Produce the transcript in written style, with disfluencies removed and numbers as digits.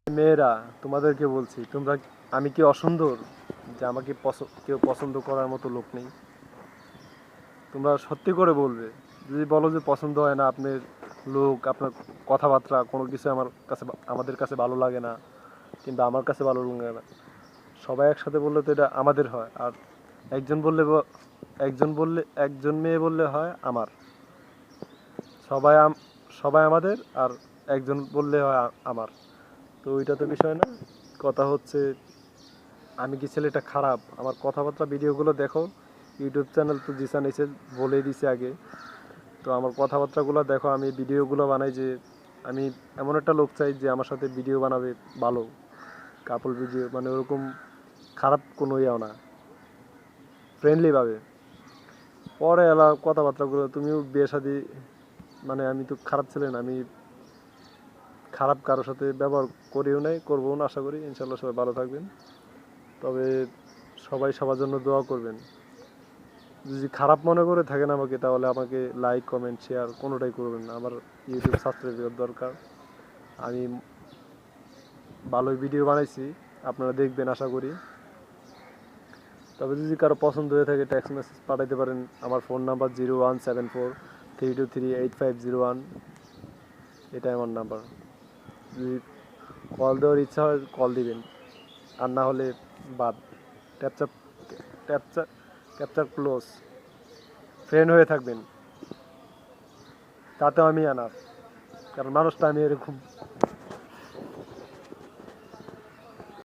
মেয়েরা, তোমাদেরকে বলছি, আমি কি অসুন্দর যে আমাকে কেউ পছন্দ করার মতো লোক নেই? তোমরা সত্যি করে বলবে। যদি বলো যে পছন্দ হয় না, আপনার লোক, আপনার কথাবার্তা কোনো কিছু আমাদের কাছে ভালো লাগে না, কিংবা আমার কাছে ভালো লাগে না, সবাই একসাথে বললে তো এটা আমাদের হয়। আর একজন বললে একজন মেয়ে বললে হয় আমার। সবাই সবাই আমাদের, আর একজন বললে হয় আমার। তো ওইটা তো বিষয় না। কথা হচ্ছে, আমি কি ছেলেটা খারাপ? আমার কথাবার্তা ভিডিওগুলো দেখো। ইউটিউব চ্যানেল তো জিসান এসে বলেই দিছে আগে। তো আমার কথাবার্তাগুলো দেখো, আমি ভিডিওগুলো বানাই যে আমি এমন একটা লোক চাই যে আমার সাথে ভিডিও বানাবে ভালো, কাপল ভিডিও, মানে ওরকম খারাপ কোনো ইয়েও না, ফ্রেন্ডলিভাবে। পরে এলা কথাবার্তাগুলো, তুমিও বিয়ে শাদি, মানে আমি তো খারাপ ছেলে না, আমি খারাপ কারোর সাথে ব্যবহার করিও নাই, করবো না। আশা করি ইনশাল্লাহ সবাই ভালো থাকবেন। তবে সবাই সবার জন্য দোয়া করবেন। যদি খারাপ মনে করে থাকেন আমাকে, তাহলে আমাকে লাইক, কমেন্ট, শেয়ার কোনোটাই করবেন না। আমার ইউটিউব সাবস্ক্রাইবার দরকার। আমি ভালোই ভিডিও বানাইছি, আপনারা দেখবেন আশা করি। তবে যদি কারো পছন্দ হয়ে থাকে, টেক্সট মেসেজ পাঠাইতে পারেন। আমার ফোন নাম্বার 0174 323 8501। এটাই আমার নাম্বার। যদি কল দেওয়ার ইচ্ছা হয় কল দিবেন, আর না হলে বাদ। Capture capture capture close. Friend হয়ে থাকবেন, তাতেও আমি আনার। কারণ মানুষটা আমি এরকম